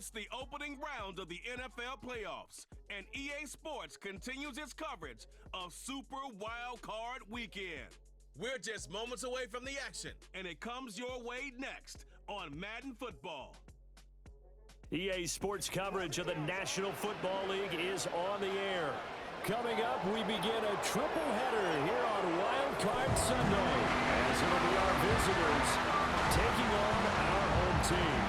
It's the opening round of the NFL playoffs, and EA Sports continues its coverage of Super Wild Card Weekend. We're just moments away from the action, and it comes your way next on Madden Football. EA Sports coverage of the National Football League is on the air. Coming up, we begin a triple header here on Wild Card Sunday, as it'll be our visitors taking on our home team.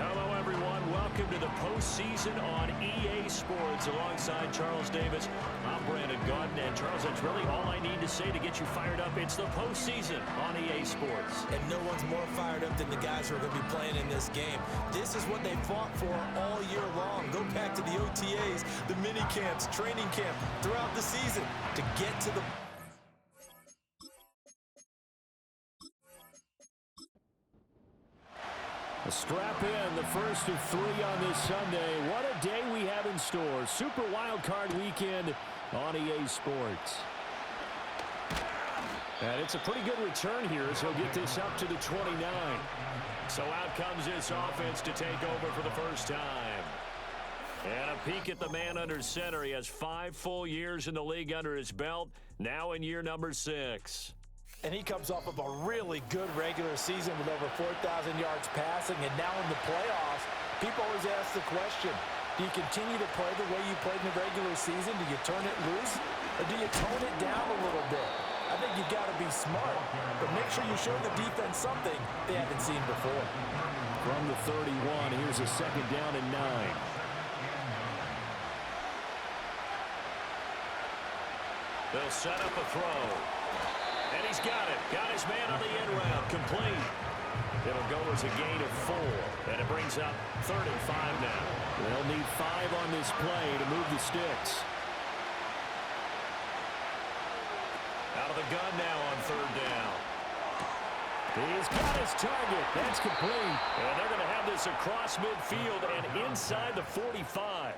Hello, everyone. Welcome to the postseason on EA Sports. Alongside Charles Davis, I'm Brandon Gaudin. And Charles, that's really all I need to say to get you fired up. It's the postseason on EA Sports. And no one's more fired up than the guys who are going to be playing in this game. This is what they fought for all year long. Go back to the OTAs, the mini camps, training camp, throughout the season to get to the... Strap in, the first of three on this Sunday. What a day we have in store. Super Wild Card Weekend on EA Sports. And it's a pretty good return here as he'll get this up to the 29. So out comes this offense to take over for the first time. And a peek at the man under center. He has 5 full years in the league under his belt, now in year number 6. And he comes off of a really good regular season with over 4,000 yards passing. And now in the playoffs, people always ask the question, do you continue to play the way you played in the regular season? Do you turn it loose? Or do you tone it down a little bit? I think you've got to be smart. But make sure you show the defense something they haven't seen before. From the 31, here's a second down and 9. They'll set up a throw. And he's got it. Got his man on the end round. Complete. It'll go as a gain of 4. And it brings up 3rd and 5 now. They'll need 5 on this play to move the sticks. Out of the gun now on 3rd down. He's got his target. That's complete. And they're going to have this across midfield and inside the 45.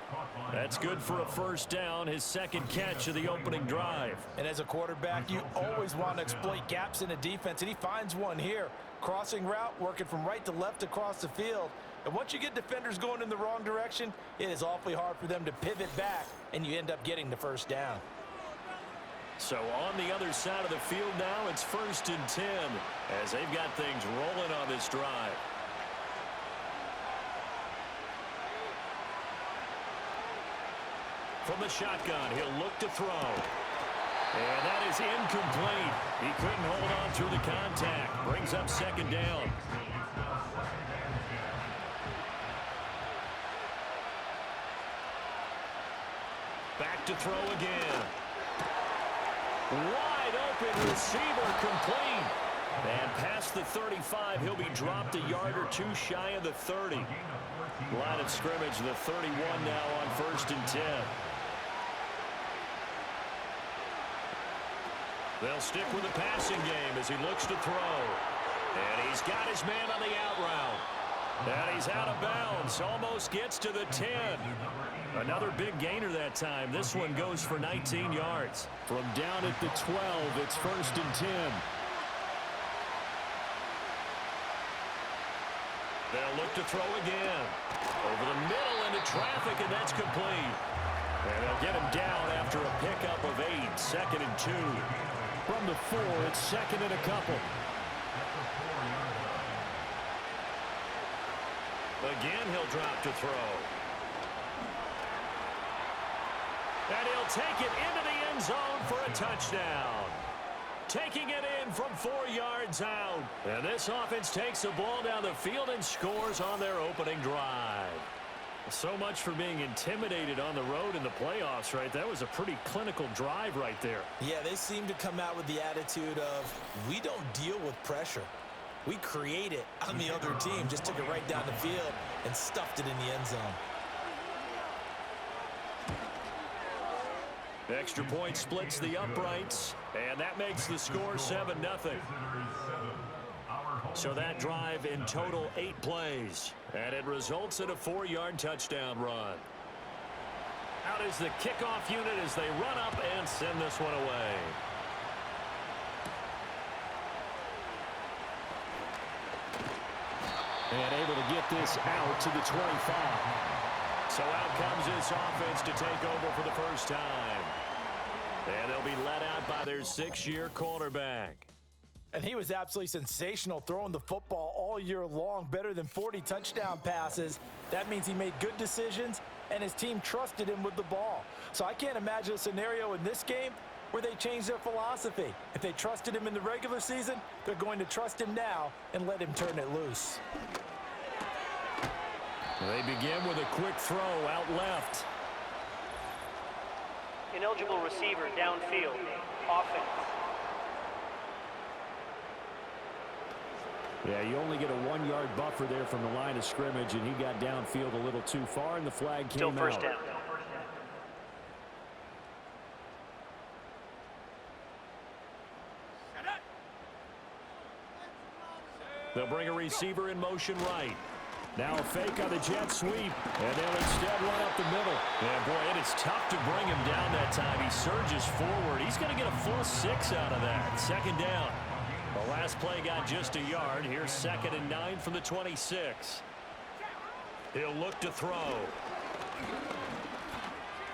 That's good for a first down, his second catch of the opening drive. And as a quarterback, you always want to exploit gaps in the defense, and he finds one here. Crossing route, working from right to left across the field. And once you get defenders going in the wrong direction, it is awfully hard for them to pivot back, and you end up getting the first down. So on the other side of the field now, it's 1st and 10 as they've got things rolling on this drive. From the shotgun, he'll look to throw. And that is incomplete. He couldn't hold on through the contact. Brings up 2nd down. Back to throw again. Wide open receiver, complete. And past the 35, he'll be dropped a yard or 2 shy of the 30. Line of scrimmage, the 31 now on 1st and 10. They'll stick with the passing game as he looks to throw. And he's got his man on the out route. And he's out of bounds, almost gets to the 10. Another big gainer that time. This one goes for 19 yards. From down at the 12, it's 1st and 10. They'll look to throw again. Over the middle into traffic, and that's complete. And they'll get him down after a pickup of 8, 2nd and 2. From the 4, it's 2nd and a couple. Again, he'll drop to throw. And he'll take it into the end zone for a touchdown. Taking it in from 4 yards out. And this offense takes the ball down the field and scores on their opening drive. So much for being intimidated on the road in the playoffs, right? That was a pretty clinical drive right there. Yeah, they seem to come out with the attitude of, we don't deal with pressure. We create it on the other team. Just took it right down the field and stuffed it in the end zone. Extra point splits the uprights, and that makes the score 7-0. So that drive in total 8 plays, and it results in a 4-yard touchdown run. Out is the kickoff unit as they run up and send this one away. And able to get this out to the 25. So out comes this offense to take over for the first time. And they'll be let out by their 6-year quarterback. And he was absolutely sensational throwing the football all year long, better than 40 touchdown passes. That means he made good decisions, and his team trusted him with the ball. So I can't imagine a scenario in this game where they change their philosophy. If they trusted him in the regular season, they're going to trust him now and let him turn it loose. They begin with a quick throw out left. Ineligible receiver downfield. Offense. Yeah, you only get a 1-yard buffer there from the line of scrimmage, and he got downfield a little too far, and the flag came out. Still first down. They'll bring a receiver in motion right. Now a fake on the jet sweep, and they'll instead run up the middle. And boy, it is tough to bring him down that time. He surges forward. He's going to get a full 6 out of that. Second down. The last play got just a yard. Here's 2nd and 9 from the 26. He'll look to throw.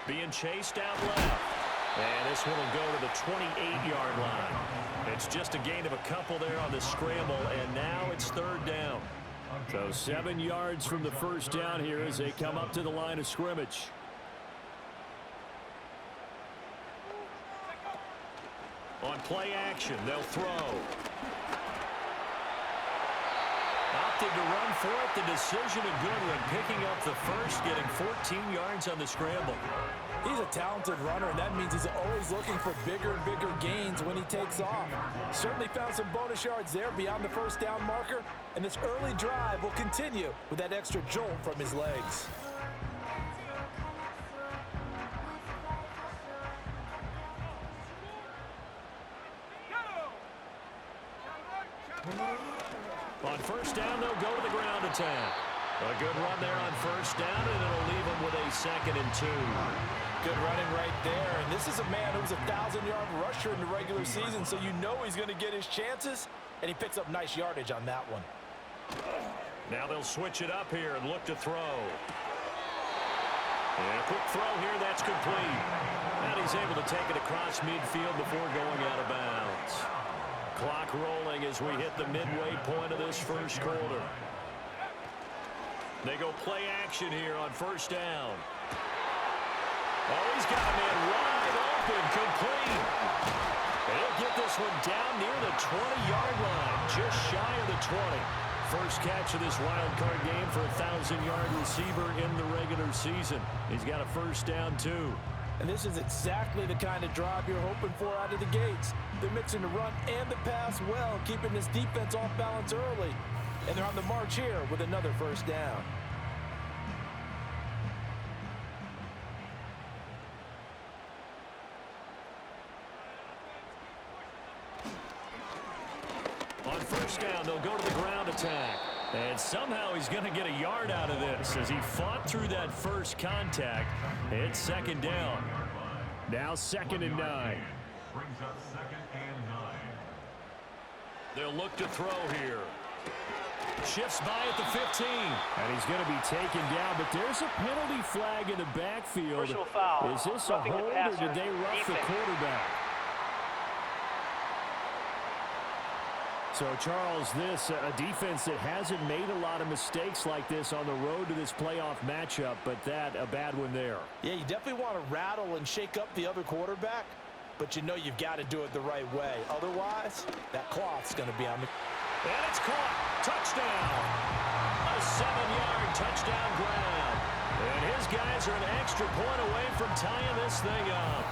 Being chased out left. And this one will go to the 28-yard line. It's just a gain of a couple there on the scramble, and now it's 3rd down. So 7 yards from the first down here as they come up to the line of scrimmage. On play action, they'll throw. Opted to run for it. The decision a good one, picking up the first, getting 14 yards on the scramble. He's a talented runner, and that means he's always looking for bigger and bigger gains when he takes off. Certainly found some bonus yards there beyond the first down marker, and this early drive will continue with that extra jolt from his legs. On first down, they'll go to the ground attack. A good run there on first down, and it'll leave them with a 2nd and 2. Good running right there, and this is a man who was a 1,000-yard rusher in the regular season, so you know he's going to get his chances, and he picks up nice yardage on that one. Now they'll switch it up here and look to throw. And a quick throw here, that's complete. And he's able to take it across midfield before going out of bounds. Clock rolling as we hit the midway point of this first quarter. They go play action here on first down. Oh, he's got a man wide open, complete. He'll get this one down near the 20-yard line, just shy of the 20. First catch of this wild card game for a 1,000-yard receiver in the regular season. He's got a first down, too. And this is exactly the kind of drive you're hoping for out of the gates. They're mixing the run and the pass well, keeping this defense off balance early. And they're on the march here with another first down. On first down, they'll go to the ground attack. And somehow he's going to get a yard out of this as he fought through that first contact. It's 2nd down. Now 2nd and 9. Brings up 2nd and 9. They'll look to throw here. Shifts by at the 15. And he's going to be taken down, but there's a penalty flag in the backfield. Personal foul. Is this a Roughing the hold, or passer. did they rough the Defense. quarterback? So, Charles, this a defense that hasn't made a lot of mistakes like this on the road to this playoff matchup, but that a bad one there. Yeah, you definitely want to rattle and shake up the other quarterback, but you know you've got to do it the right way. Otherwise, that cloth's going to be on the... And it's caught. Touchdown. A 7-yard touchdown grab. And his guys are an extra point away from tying this thing up.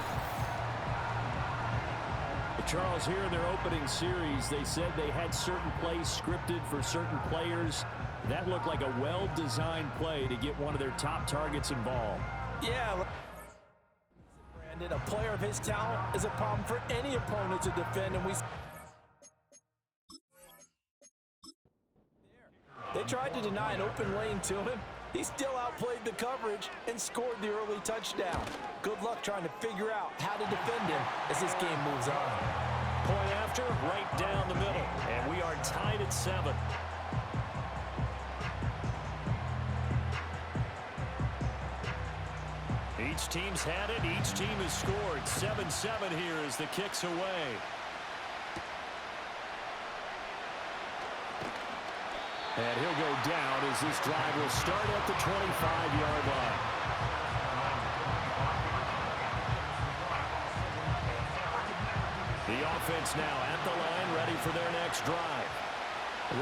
Charles, here in their opening series, they said they had certain plays scripted for certain players. That looked like a well-designed play to get one of their top targets involved. Yeah. Brandon, a player of his talent is a problem for any opponent to defend, and they tried to deny an open lane to him, He still outplayed the coverage and scored the early touchdown. Good luck trying to figure out how to defend him as this game moves on. Point after, right down the middle. And we are tied at 7. Each team's had it. Each team has scored. 7-7 here as the kick's away. And he'll go down as this drive will start at the 25-yard line. The offense now at the line, ready for their next drive.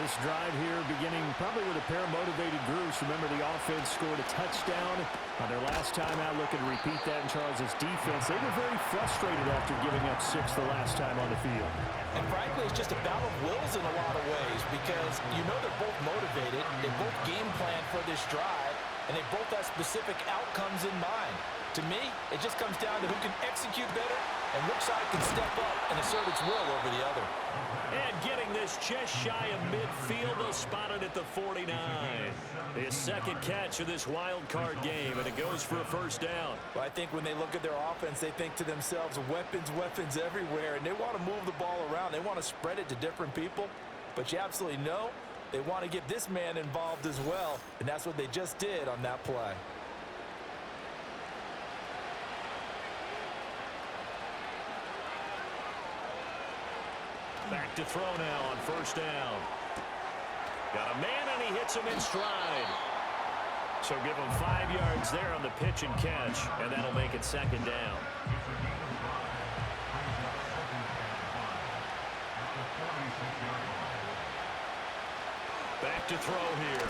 This drive here beginning probably with a pair of motivated groups. Remember, the offense scored a touchdown on their last time out. Looking to repeat that in Charles's defense. They were very frustrated after giving up 6 the last time on the field. And frankly, it's just a battle of wills in a lot of ways because you know they're both motivated. They both game plan for this drive, and they both have specific outcomes in mind. To me, it just comes down to who can execute better and which side can step up and assert its will over the other. And getting this just shy of midfield, they'll spot it at the 49. His second catch of this wild card game, and it goes for a first down. Well, I think when they look at their offense, they think to themselves, weapons, weapons everywhere, and they want to move the ball around. They want to spread it to different people, but you absolutely know they want to get this man involved as well, and that's what they just did on that play. Back to throw now on first down. Got a man, and he hits him in stride. So give him 5 yards there on the pitch and catch, and that'll make it second down. Back to throw here.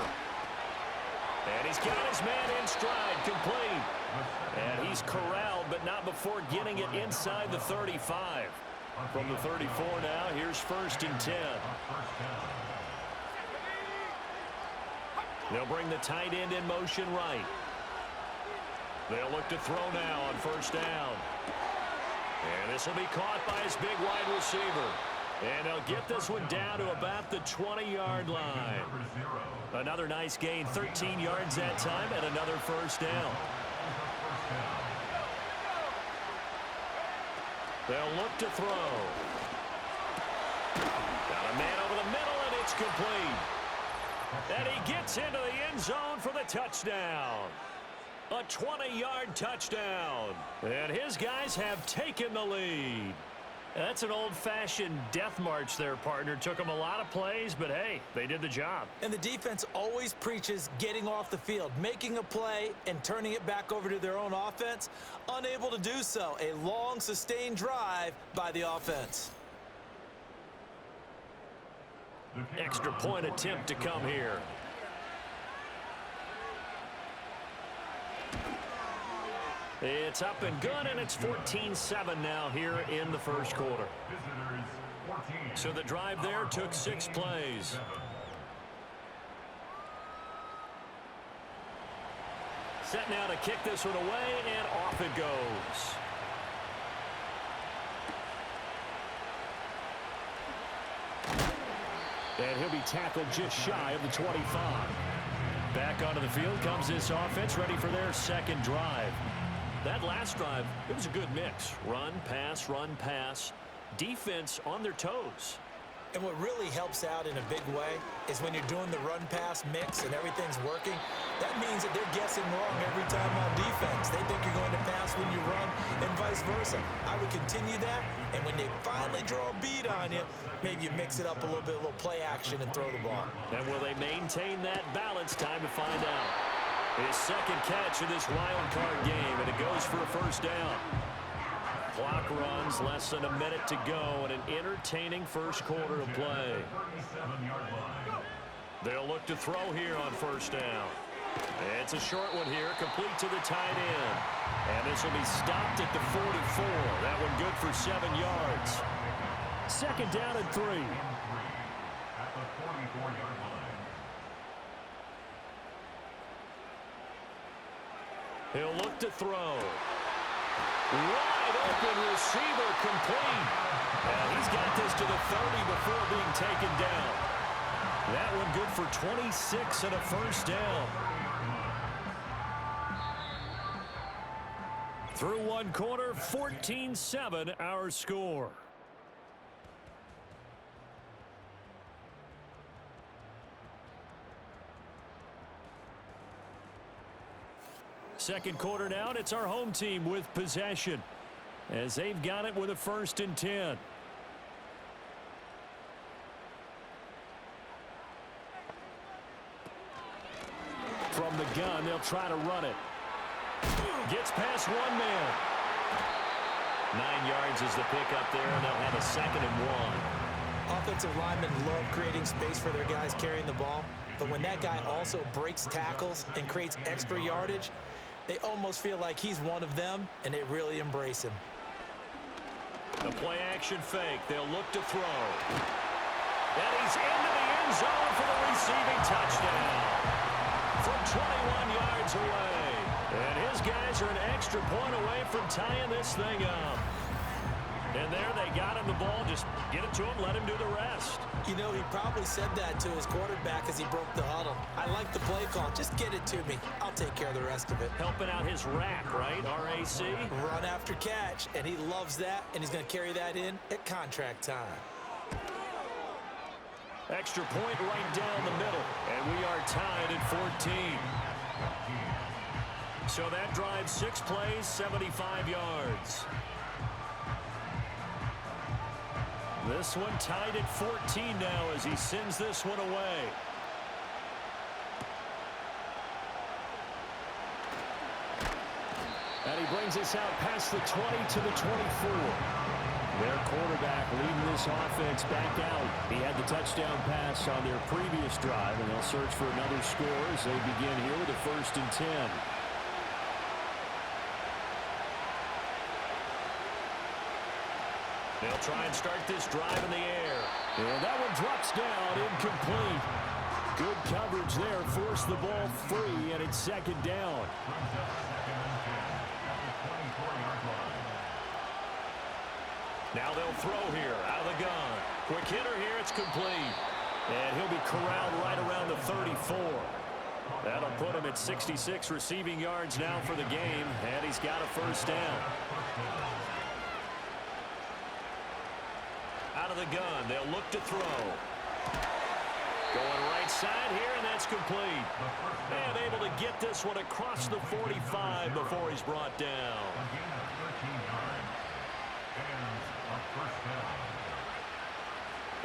And he's got his man in stride, complete. And he's corralled, but not before getting it inside the 35. From the 34 now, here's 1st and 10. They'll bring the tight end in motion right. They'll look to throw now on first down. And this will be caught by his big wide receiver. And they'll get this one down to about the 20-yard line. Another nice gain, 13 yards that time, and another first down. They'll look to throw. Got a man over the middle, and it's complete. And he gets into the end zone for the touchdown. A 20-yard touchdown. And his guys have taken the lead. That's an old-fashioned death march there, partner. Took them a lot of plays, but hey, they did the job. And the defense always preaches getting off the field, making a play, and turning it back over to their own offense. Unable to do so. A long, sustained drive by the offense. Extra point attempt to come here. It's up and good, and it's 14-7 now here in the first quarter. So the drive there took 6 plays. Set now to kick this one away, and off it goes. And he'll be tackled just shy of the 25. Back onto the field comes this offense, ready for their second drive. That last drive, it was a good mix. Run, pass. Defense on their toes. And what really helps out in a big way is when you're doing the run-pass mix and everything's working, that means that they're guessing wrong every time on defense. They think you're going to pass when you run and vice versa. I would continue that, and when they finally draw a bead on you, maybe you mix it up a little bit, a little play action and throw the ball. And will they maintain that balance? Time to find out. His second catch of this wild card game, and it goes for a first down. Clock runs, less than a minute to go, and an entertaining first quarter of play. They'll look to throw here on first down. It's a short one here, complete to the tight end. And this will be stopped at the 44. That one good for 7 yards. Second down and 3. At the 44-yard line. He'll look to throw. Wide open receiver, complete. And he's got this to the 30 before being taken down. That one good for 26 and a first down. Through one quarter, 14-7 our score. Second quarter now, and it's our home team with possession as they've got it with a 1st and 10. From the gun, they'll try to run it. Gets past one man. 9 yards is the pickup there, and they'll have a 2nd and 1. Offensive linemen love creating space for their guys carrying the ball, but when that guy also breaks tackles and creates extra yardage, they almost feel like he's one of them, and they really embrace him. The play action fake. They'll look to throw. And he's into the end zone for the receiving touchdown from 21 yards away. And his guys are an extra point away from tying this thing up. And there they got him the ball. Just get it to him, let him do the rest. You know, he probably said that to his quarterback as he broke the huddle. I like the play call. Just get it to me. I'll take care of the rest of it. Helping out his rack, right? RAC. Run after catch, and he loves that, and he's going to carry that in at contract time. Extra point right down the middle, and we are tied at 14. So that drives 6 plays, 75 yards. This one tied at 14 now as he sends this one away. And he brings us out past the 20 to the 24. Their quarterback leading this offense back out. He had the touchdown pass on their previous drive, and they'll search for another score as they begin here with a 1st and 10. They'll try and start this drive in the air. And that one drops down, incomplete. Good coverage there, forced the ball free, and it's 2nd down. Now they'll throw here, out of the gun. Quick hitter here, it's complete. And he'll be corralled right around the 34. That'll put him at 66 receiving yards now for the game, and he's got a 1st down. Out of the gun, they'll look to throw. Going right side here, and that's complete. And able to get this one across the 45 before he's brought down.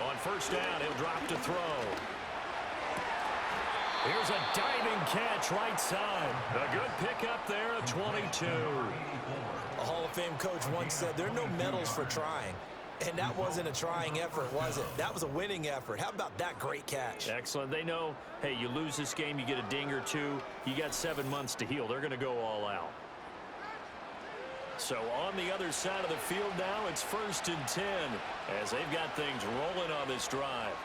On 1st down, he'll drop to throw. Here's a diving catch right side. A good pickup there, a 22. A Hall of Fame coach once said there are no medals for trying. And that wasn't a trying effort, was it? That was a winning effort. How about that great catch? Excellent. They know, hey, you lose this game, you get a ding or two. You got 7 months to heal. They're going to go all out. So on the other side of the field now, it's 1st and 10 as they've got things rolling on this drive.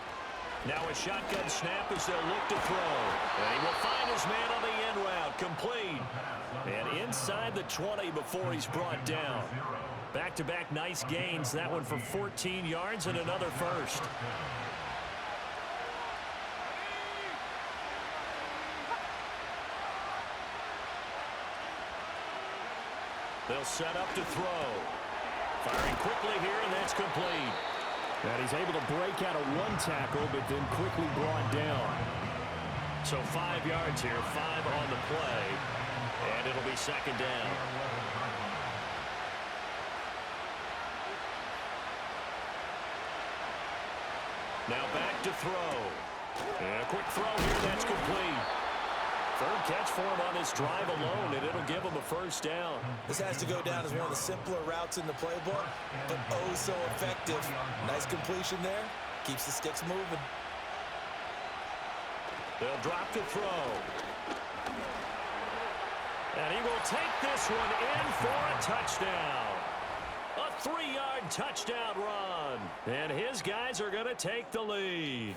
Now a shotgun snap as they'll look to throw. And he will find his man on the end route, complete. And inside the 20 before he's brought down. Back-to-back nice gains. That one for 14 yards and another 1st. They'll set up to throw. Firing quickly here, and that's complete. And he's able to break out of one tackle, but then quickly brought down. So 5 yards here, 5 on the play, and it'll be 2nd down. Now back to throw. And a quick throw here, that's complete. 3rd catch for him on this drive alone, and it'll give him a 1st down. This has to go down as one of the simpler routes in the playbook, but oh so effective. Nice completion there. Keeps the sticks moving. They'll drop to throw. And he will take this one in for a touchdown. A 3-yard touchdown run. And his guys are going to take the lead.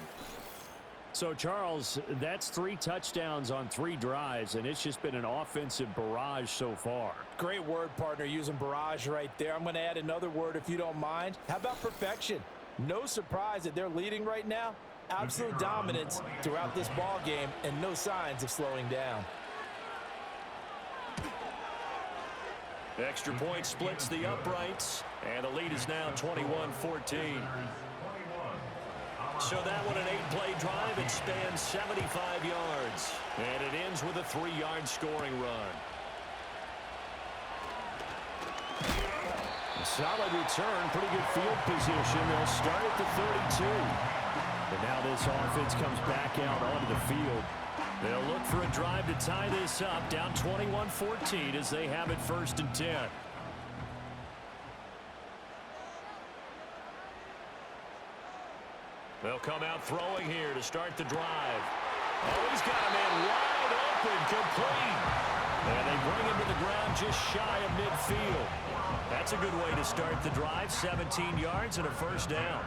So, Charles, that's 3 touchdowns on 3 drives, and it's just been an offensive barrage so far. Great word, partner, using barrage right there. I'm going to add another word if you don't mind. How about perfection? No surprise that they're leading right now. Absolute dominance throughout this ball game and no signs of slowing down. Extra point splits the uprights, and the lead is now 21-14. So that one, an 8-play drive. It spans 75 yards, and it ends with a 3-yard scoring run. A solid return, pretty good field position. They'll start at the 32. And now this offense comes back out onto the field. They'll look for a drive to tie this up, down 21-14 as they have it 1st and 10. They'll come out throwing here to start the drive. Oh, he's got a man wide open, complete. And they bring him to the ground just shy of midfield. That's a good way to start the drive, 17 yards and a 1st down.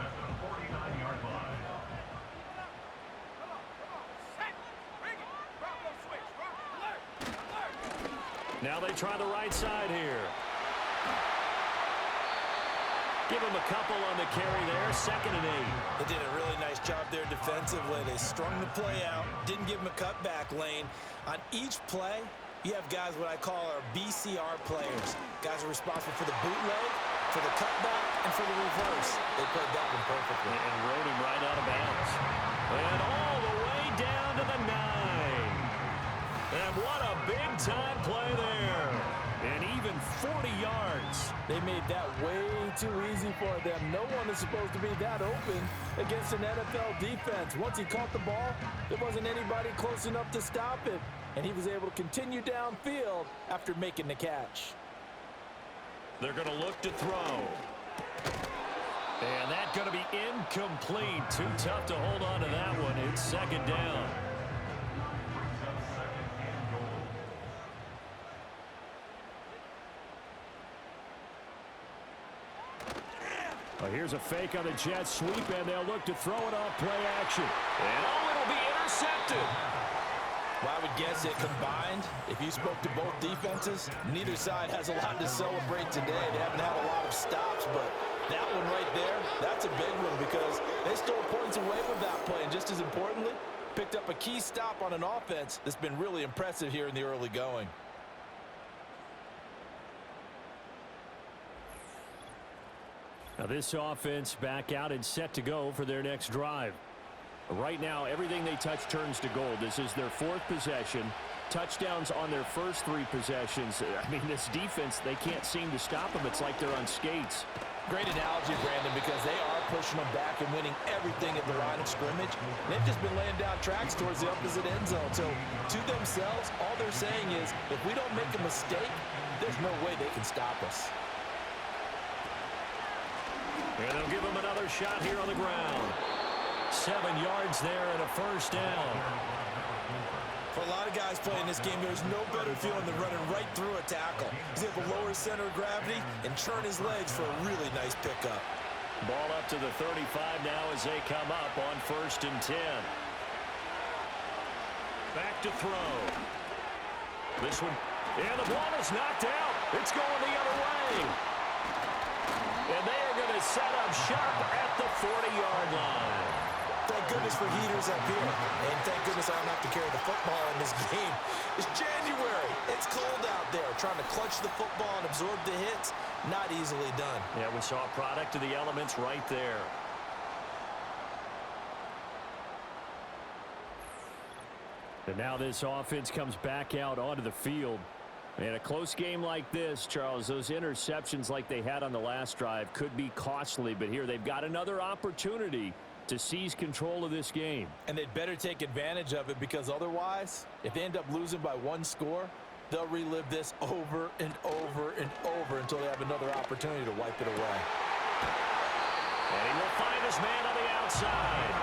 Now they try the right side here. Give him a couple on the carry there, 2nd and 8. They did a really nice job there defensively. They strung the play out, didn't give him a cutback lane. On each play, you have guys what I call our BCR players. Guys are responsible for the bootleg, for the cutback, and for the reverse. They played that one perfectly. And rode him right out of bounds. And all the way down to the 9. And what a big-time play there. And even 40 yards. They made that way too easy for them. No one is supposed to be that open against an NFL defense. Once he caught the ball, there wasn't anybody close enough to stop it. And he was able to continue downfield after making the catch. They're going to look to throw. And that's going to be incomplete. Too tough to hold on to that one. It's 2nd down. Well, here's a fake on the jet sweep, and they'll look to throw it off play action. And oh, it'll be intercepted. Well, I would guess it combined. If you spoke to both defenses, neither side has a lot to celebrate today. They haven't had a lot of stops, but that one right there, that's a big one because they stole points away with that play. And just as importantly, picked up a key stop on an offense that's been really impressive here in the early going. Now this offense back out and set to go for their next drive. Right now, everything they touch turns to gold. This is their 4th possession. Touchdowns on their first 3 possessions. I mean, this defense, they can't seem to stop them. It's like they're on skates. Great analogy, Brandon, because they are pushing them back and winning everything at the line of scrimmage. They've just been laying down tracks towards the opposite end zone. So, to themselves, all they're saying is, if we don't make a mistake, there's no way they can stop us. And they'll give him another shot here on the ground. 7 yards there and a 1st down. For a lot of guys playing this game, there's no better feeling than running right through a tackle. He's able to lower his center of gravity and turn his legs for a really nice pickup. Ball up to the 35 now as they come up on 1st and 10. Back to throw. This one, and the ball is knocked out. It's going the other way. And they are going to set up shop at the 40-yard line. Thank goodness for heaters up here. And thank goodness I don't have to carry the football in this game. It's January. It's cold out there. Trying to clutch the football and absorb the hits, not easily done. Yeah, we saw a product of the elements right there. And now this offense comes back out onto the field. And a close game like this, Charles, those interceptions like they had on the last drive could be costly. But here they've got another opportunity to seize control of this game. And they'd better take advantage of it because otherwise, if they end up losing by 1 score, they'll relive this over and over and over until they have another opportunity to wipe it away. And he will find his man on the outside.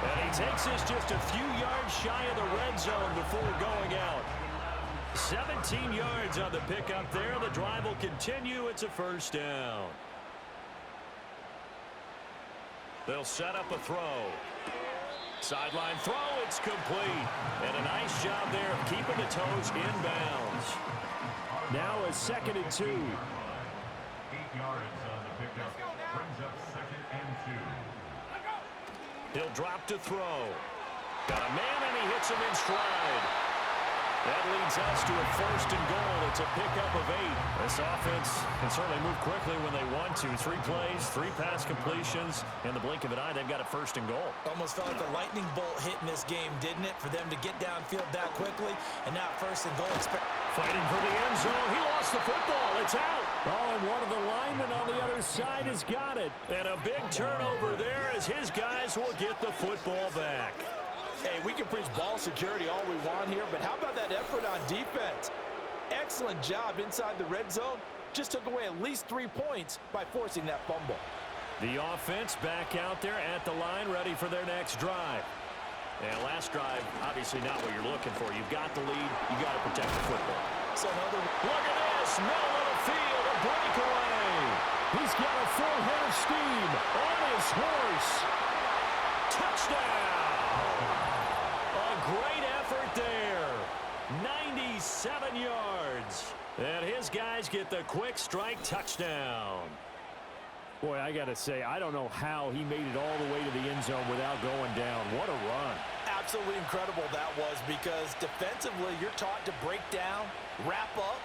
And he takes this just a few yards shy of the red zone before going out. 17 yards on the pickup there. The drive will continue. It's a 1st down. They'll set up a throw. Sideline throw. It's complete. And a nice job there of keeping the toes inbounds. Now a 2nd and 2. 8 yards on the pickup. Brings up 2nd and 2. He'll drop to throw. Got a man and he hits him in stride. That leads us to a 1st and goal. It's a pickup of 8. This offense can certainly move quickly when they want to. 3 plays, 3 pass completions. In the blink of an eye, they've got a 1st and goal. Almost felt like a lightning bolt hit in this game, didn't it? For them to get downfield that quickly. And now 1st and goal. Fighting for the end zone. He lost the football. It's out. Oh, and one of the linemen on the other side has got it. And a big turnover there as his guys will get the football back. Hey, we can preach ball security all we want here, but how about that effort on defense? Excellent job inside the red zone. Just took away at least 3 points by forcing that fumble. The offense back out there at the line, ready for their next drive. And last drive, obviously not what you're looking for. You've got the lead. You've got to protect the football. So another look at this. Middle of the field, a breakaway. He's got a full head of steam on his horse. Touchdown. Great effort there. 97 yards. And his guys get the quick strike touchdown. Boy, I got to say, I don't know how he made it all the way to the end zone without going down. What a run. Absolutely incredible that was, because defensively you're taught to break down, wrap up.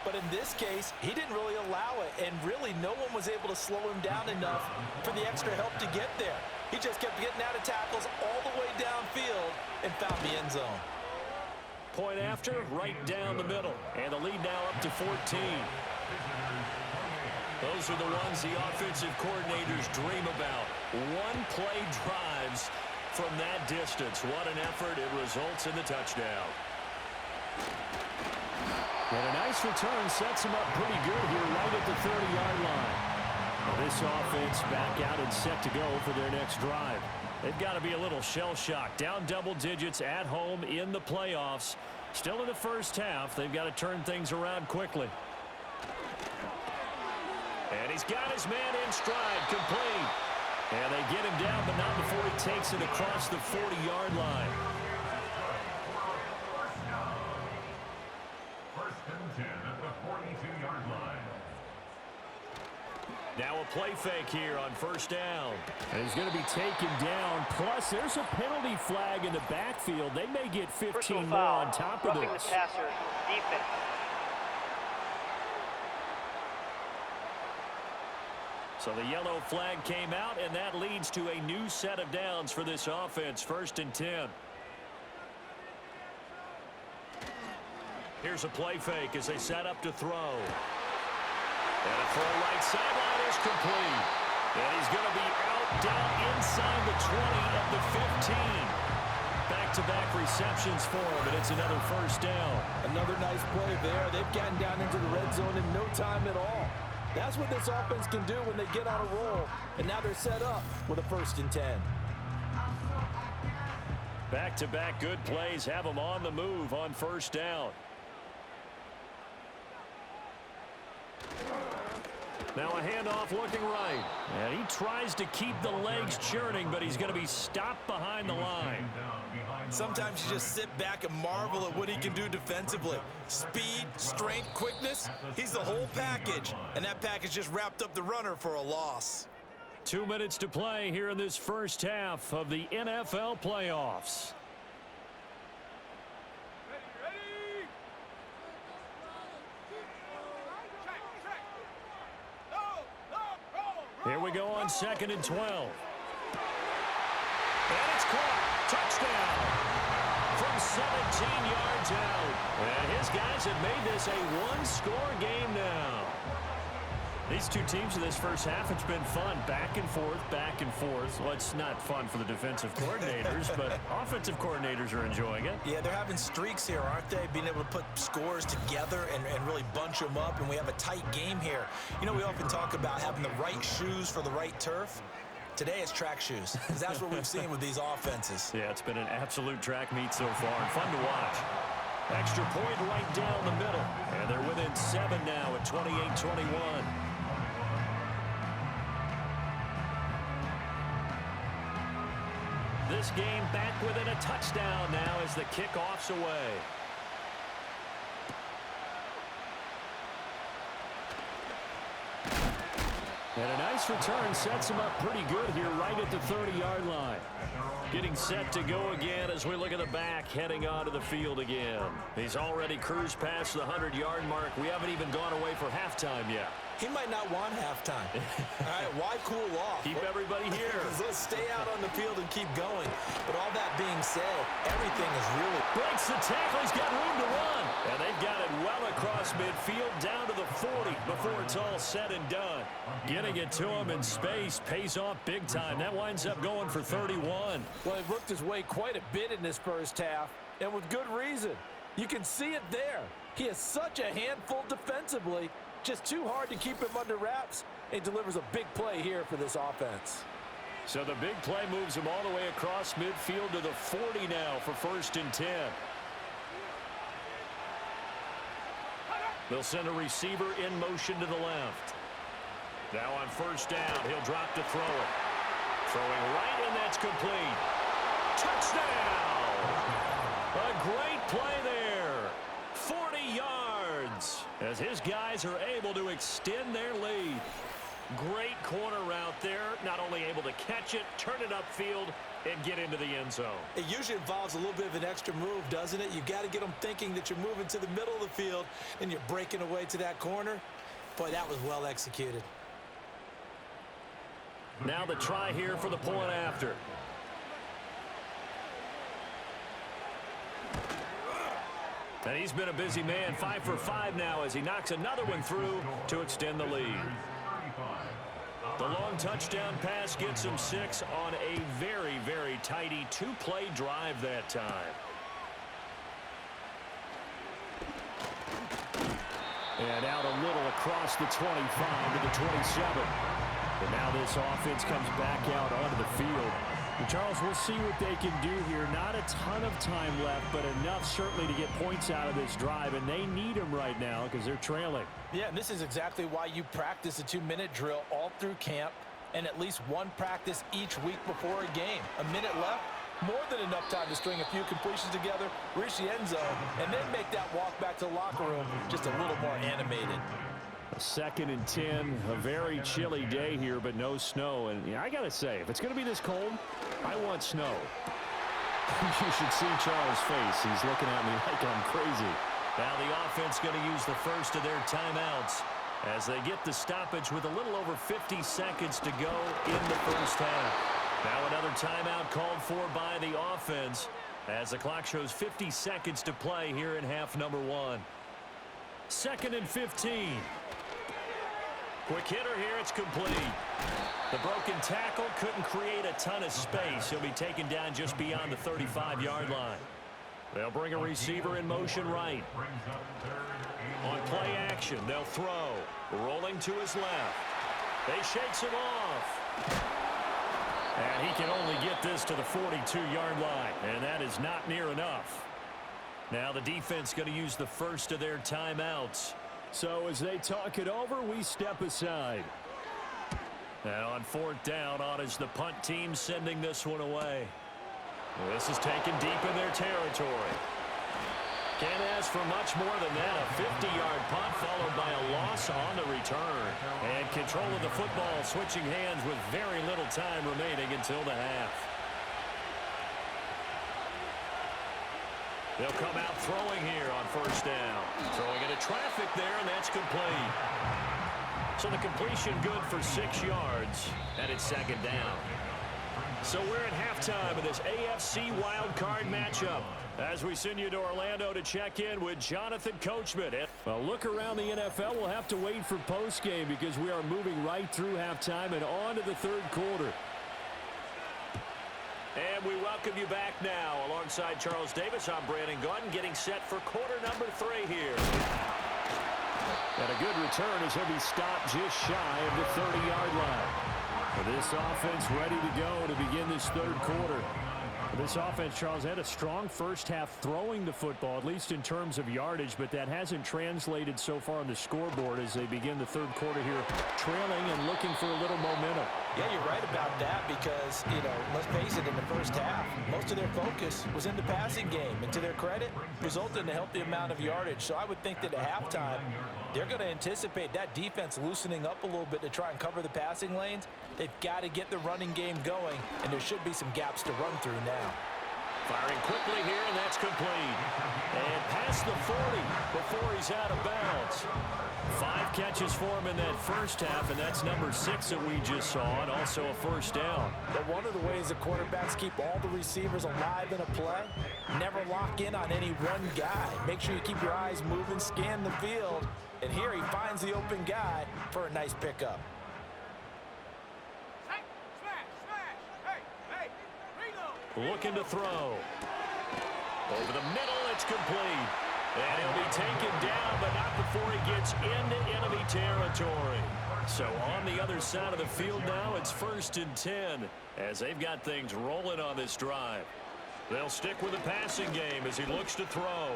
But in this case, he didn't really allow it. And really, no one was able to slow him down enough for the extra help to get there. He just kept getting out of tackles all the way downfield and found the end zone. Point after, right down the middle. And the lead now up to 14. Those are the ones the offensive coordinators dream about. One-play drives from that distance. What an effort. It results in the touchdown. And a nice return sets him up pretty good here right at the 30-yard line. Well, this offense back out and set to go for their next drive. They've got to be a little shell-shocked. Down double digits at home in the playoffs. Still in the first half. They've got to turn things around quickly. And he's got his man in stride, complete. And they get him down, but not before he takes it across the 40-yard line. Now a play fake here on 1st down. And he's going to be taken down. Plus, there's a penalty flag in the backfield. They may get 15 more on top of roughing this. the passer, defense. So the yellow flag came out, and that leads to a new set of downs for this offense. 1st and 10. Here's a play fake as they set up to throw. And a throw right sideline is complete. And he's going to be out down inside the 20 at the 15. Back-to-back receptions for him, and it's another 1st down. Another nice play there. They've gotten down into the red zone in no time at all. That's what this offense can do when they get on a roll. And now they're set up with a 1st and 10. Back-to-back good plays have them on the move on 1st down. Now a handoff looking right. And he tries to keep the legs churning, but he's going to be stopped behind the line. Sometimes you just sit back and marvel at what he can do defensively. Speed, strength, quickness, he's the whole package. And that package just wrapped up the runner for a loss. 2 minutes to play here in this first half of the NFL playoffs. Here we go on 2nd and 12. And it's caught. Touchdown. From 17 yards out. And his guys have made this a one-score game now. These two teams in this first half, it's been fun. Back and forth, back and forth. Well, it's not fun for the defensive coordinators, but offensive coordinators are enjoying it. Yeah, they're having streaks here, aren't they? Being able to put scores together and really bunch them up, and we have a tight game here. You know, we often talk about having the right shoes for the right turf. Today it's track shoes, because that's what we've seen with these offenses. Yeah, it's been an absolute track meet so far, and fun to watch. Extra point right down the middle, and they're within 7 now at 28-21. This game back within a touchdown now as the kickoff's away. And a nice return sets him up pretty good here right at the 30-yard line. Getting set to go again as we look at the back heading onto the field again. He's already cruised past the 100-yard mark. We haven't even gone away for halftime yet. He might not want halftime. All right, why cool off? Keep everybody here. Let's stay out on the field and keep going. But all that being said, everything is really... Breaks the tackle. He's got room to run. And they've got it well across midfield down to the 40 before it's all said and done. Getting it to him in space pays off big time. That winds up going for 31. Well, he worked his way quite a bit in this first half, and with good reason. You can see it there. He is such a handful defensively. Just too hard to keep him under wraps, and delivers a big play here for this offense. So the big play moves him all the way across midfield to the 40 now for 1st and 10. They'll send a receiver in motion to the left. Now on 1st down, he'll drop to throw it. Throwing right, and that's complete. Touchdown! A great play there. 40 yards as his guys are able to extend their lead. Great corner route there. Not only able to catch it, turn it upfield, and get into the end zone. It usually involves a little bit of an extra move, doesn't it? You've got to get them thinking that you're moving to the middle of the field and you're breaking away to that corner. Boy, that was well executed. Now the try here for the point after. And he's been a busy man, 5 for 5 now as he knocks another one through to extend the lead. The long touchdown pass gets him 6 on a very, very tidy 2-play drive that time. And out a little across the 25 to the 27. And now this offense comes back out onto the field. And Charles, we'll see what they can do here. Not a ton of time left, but enough certainly to get points out of this drive. And they need them right now because they're trailing. Yeah, and this is exactly why you practice a 2-minute drill all through camp and at least one practice each week before a game. A minute left, more than enough time to string a few completions together, reach the end zone, and then make that walk back to the locker room just a little more animated. 2nd and 10, a very chilly day here, but no snow. And I got to say, if it's going to be this cold, I want snow. You should see Charles' face. He's looking at me like I'm crazy. Now the offense going to use the first of their timeouts as they get the stoppage with a little over 50 seconds to go in the first half. Now another timeout called for by the offense as the clock shows 50 seconds to play here in half number 1. 2nd and 15. Quick hitter here, it's complete. The broken tackle couldn't create a ton of space. He'll be taken down just beyond the 35-yard line. They'll bring a receiver in motion right. On play action, they'll throw. Rolling to his left. They shakes him off. And he can only get this to the 42-yard line. And that is not near enough. Now the defense going to use the first of their timeouts. So as they talk it over, we step aside. Now on 4th down, on is the punt team sending this one away. This is taken deep in their territory. Can't ask for much more than that. A 50-yard punt followed by a loss on the return. And control of the football switching hands with very little time remaining until the half. They'll come out throwing here on 1st down. Throwing into traffic there, and that's complete. So the completion good for 6 yards, and it's 2nd down. So we're at halftime of this AFC wildcard matchup as we send you to Orlando to check in with Jonathan Coachman. Well, look around the NFL. We'll have to wait for postgame because we are moving right through halftime and on to the 3rd quarter. And we welcome you back now. Alongside Charles Davis, I'm Brandon Gaudin getting set for quarter number 3 here. And a good return as he'll be stopped just shy of the 30-yard line. This offense ready to go to begin this 3rd quarter. This offense, Charles, had a strong first half throwing the football, at least in terms of yardage, but that hasn't translated so far on the scoreboard as they begin the 3rd quarter here, trailing and looking for a little momentum. Yeah, you're right about that because, let's face it, in the first half, most of their focus was in the passing game. And to their credit, resulted in a healthy amount of yardage. So I would think that at halftime, they're going to anticipate that defense loosening up a little bit to try and cover the passing lanes. They've got to get the running game going, and there should be some gaps to run through now. Firing quickly here, and that's complete. And past the 40 before he's out of bounds. 5 catches for him in that first half, and that's number 6 that we just saw, and also a first down. But one of the ways the quarterbacks keep all the receivers alive in a play, never lock in on any one guy. Make sure you keep your eyes moving, scan the field, and here he finds the open guy for a nice pickup. Looking to throw. Over the middle, it's complete. And he'll be taken down, but not before he gets into enemy territory. So on the other side of the field now, it's 1st and 10 as they've got things rolling on this drive. They'll stick with the passing game as he looks to throw.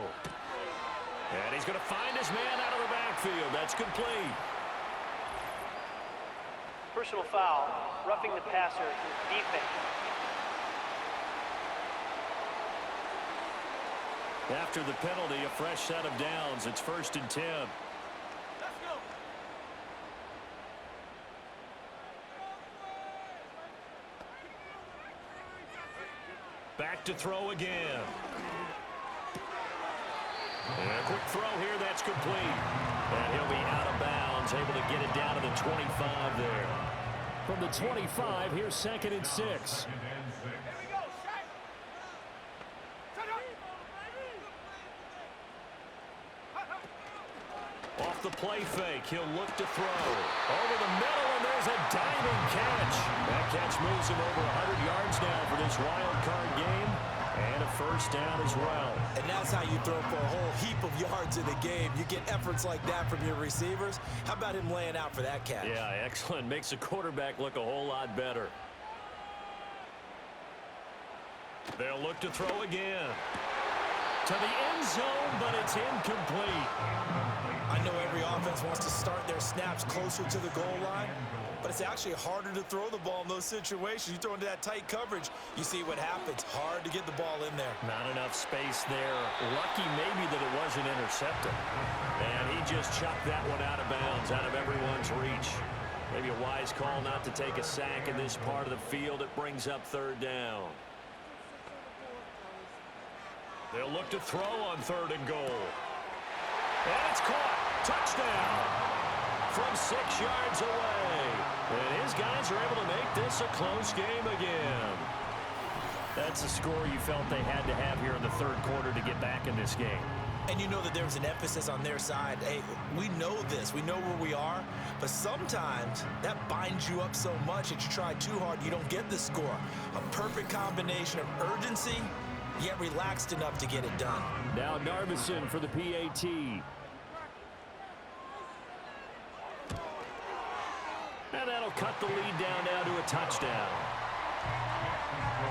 And he's going to find his man out of the backfield. That's complete. Personal foul, roughing the passer, defense. After the penalty, a fresh set of downs. It's 1st and 10. Let's go. Back to throw again. And a quick throw here, that's complete. And he'll be out of bounds, able to get it down to the 25 there. From the 25, here's 2nd and 6. Off the play fake, he'll look to throw. Over the middle, and there's a diving catch. That catch moves him over 100 yards now for this wild card game. And a first down as well. And that's how you throw for a whole heap of yards in a game. You get efforts like that from your receivers. How about him laying out for that catch? Yeah, excellent. Makes the quarterback look a whole lot better. They'll look to throw again. To the end zone, but it's incomplete. I know every offense wants to start their snaps closer to the goal line, but it's actually harder to throw the ball in those situations. You throw into that tight coverage, you see what happens. Hard to get the ball in there. Not enough space there. Lucky maybe that it wasn't intercepted. And he just chucked that one out of bounds, out of everyone's reach. Maybe a wise call not to take a sack in this part of the field. It brings up 3rd down. They'll look to throw on 3rd and goal. And it's caught. Touchdown. From 6 yards away. And his guys are able to make this a close game again. That's the score you felt they had to have here in the 3rd quarter to get back in this game. And you know that there's an emphasis on their side. Hey, we know this. We know where we are. But sometimes that binds you up so much that you try too hard, you don't get the score. A perfect combination of urgency, yet relaxed enough to get it done. Now Narvison for the PAT. And that'll cut the lead down now to a touchdown.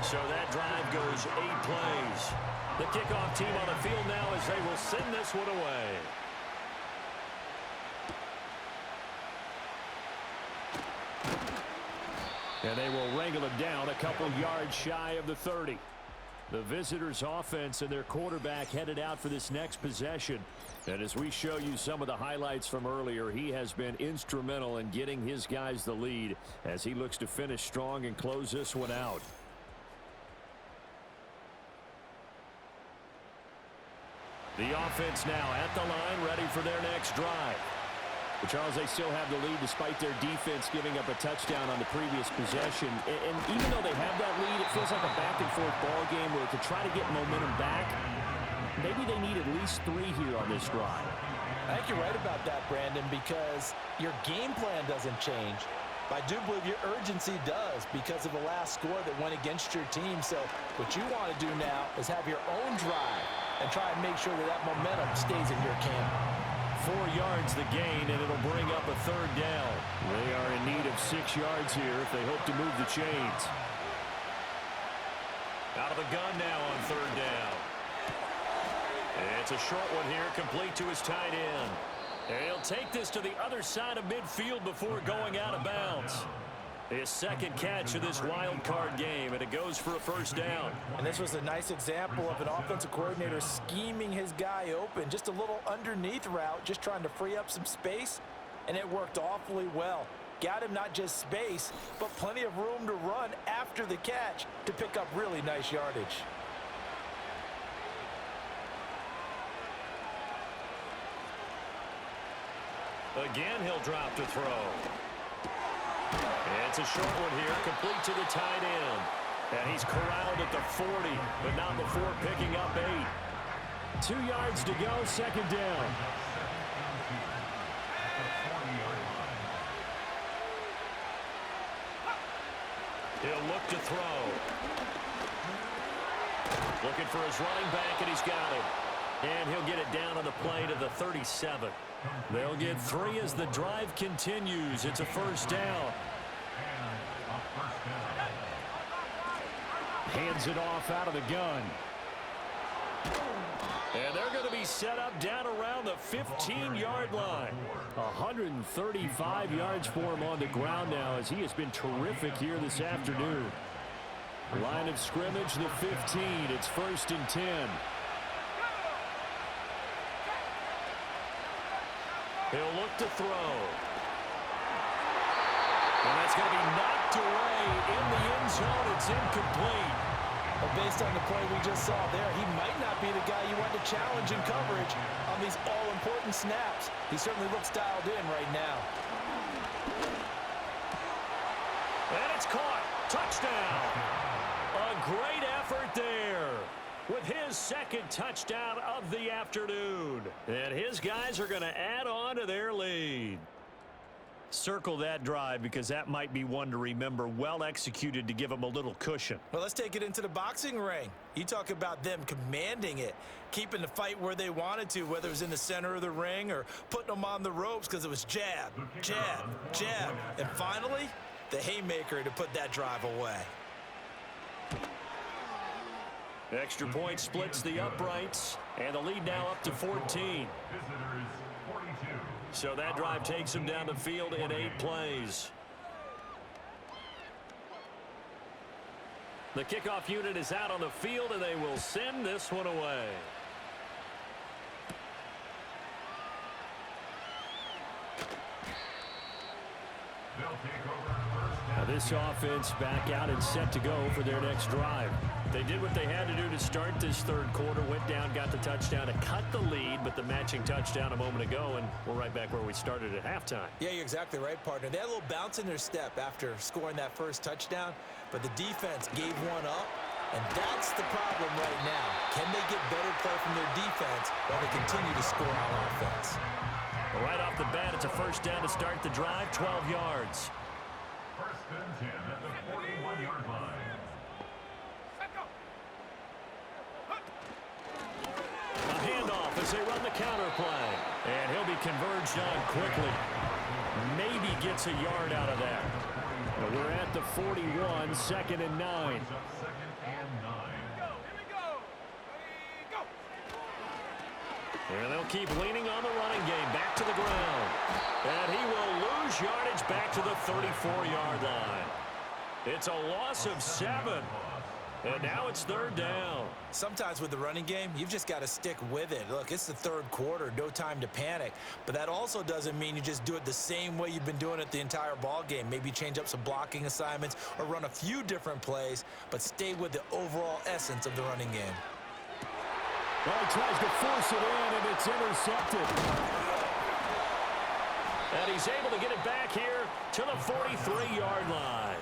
So that drive goes 8 plays. The kickoff team on the field now as they will send this one away. And they will wrangle it down a couple yards shy of the 30. The visitors' offense and their quarterback headed out for this next possession. And as we show you some of the highlights from earlier, he has been instrumental in getting his guys the lead as he looks to finish strong and close this one out. The offense now at the line, ready for their next drive. But Charles, they still have the lead despite their defense giving up a touchdown on the previous possession. And even though they have that lead, it feels like a back-and-forth ball game where to try to get momentum back, maybe they need at least 3 here on this drive. I think you're right about that, Brandon, because your game plan doesn't change. But I do believe your urgency does because of the last score that went against your team. So what you want to do now is have your own drive and try and make sure that that momentum stays in your camp. 4 yards the gain, and it'll bring up a 3rd down. They are in need of 6 yards here if they hope to move the chains. Out of the gun now on 3rd down. It's a short one here, complete to his tight end. And he'll take this to the other side of midfield before going out of bounds. His second catch of this wild card game, and it goes for a first down. And this was a nice example of an offensive coordinator scheming his guy open. Just a little underneath route, just trying to free up some space, and it worked awfully well. Got him not just space, but plenty of room to run after the catch to pick up really nice yardage. Again, he'll drop to throw. It's a short one here, complete to the tight end. And he's corralled at the 40, but not before picking up 8. 2 yards to go, second down. He'll look to throw. Looking for his running back, and he's got him. And he'll get it down on the play to the 37. They'll get 3 as the drive continues. It's a first down. Hands it off out of the gun. And they're going to be set up down around the 15-yard line. 135 yards for him on the ground now, as he has been terrific here this afternoon. Line of scrimmage, the 15. It's 1st and 10. He'll look to throw. And that's going to be knocked away in the end zone. It's incomplete. But based on the play we just saw there, he might not be the guy you want to challenge in coverage on these all-important snaps. He certainly looks dialed in right now. And it's caught. Touchdown. A great effort there with his second touchdown of the afternoon. And his guys are going to add on to their lead. Circle that drive, because that might be one to remember. Well executed to give him a little cushion. Well, let's take it into the boxing ring. You talk about them commanding it, keeping the fight where they wanted to, whether it was in the center of the ring or putting them on the ropes, because it was jab, jab, jab. And finally, the haymaker to put that drive away. Extra point splits the uprights, and the lead now up to 14. So that drive takes him down the field in 8 plays. The kickoff unit is out on the field, and they will send this one away. Now this offense back out and set to go for their next drive. They did what they had to do to start this third quarter, went down, got the touchdown to cut the lead, but the matching touchdown a moment ago, and we're right back where we started at halftime. Yeah, you're exactly right, partner. They had a little bounce in their step after scoring that first touchdown, but the defense gave one up, and that's the problem right now. Can they get better play from their defense while they continue to score on offense? Well, right off the bat, it's a first down to start the drive, 12 yards. 1st and 10 at the 41-yard line. A handoff as they run the counter play. And he'll be converged on quickly. Maybe gets a yard out of that. But we're at the 41, 2nd and 9. And they'll keep leaning on the running game. Back to the ground. And he will lose yardage back to the 34-yard line. It's a loss of 7. And now it's 3rd down. Sometimes with the running game, you've just got to stick with it. Look, it's the 3rd quarter, no time to panic. But that also doesn't mean you just do it the same way you've been doing it the entire ball game. Maybe change up some blocking assignments or run a few different plays, but stay with the overall essence of the running game. Well, he tries to force it in, and it's intercepted. And he's able to get it back here to the 43-yard line.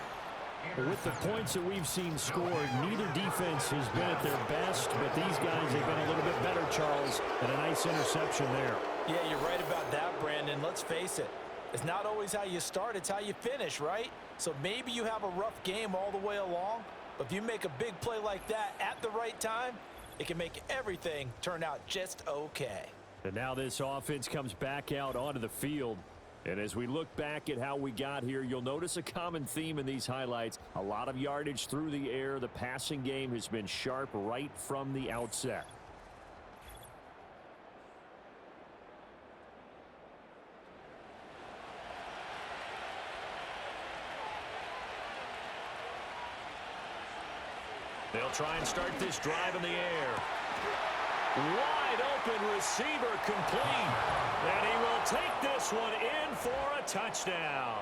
With the points that we've seen scored, neither defense has been at their best, but these guys have been a little bit better, Charles, and a nice interception there. Yeah, you're right about that, Brandon. Let's face it. It's not always how you start, it's how you finish, right? So maybe you have a rough game all the way along, but if you make a big play like that at the right time, it can make everything turn out just okay. And now this offense comes back out onto the field. And as we look back at how we got here, you'll notice a common theme in these highlights. A lot of yardage through the air. The passing game has been sharp right from the outset. They'll try and start this drive in the air. Wide open receiver complete. And he will take this one in for a touchdown.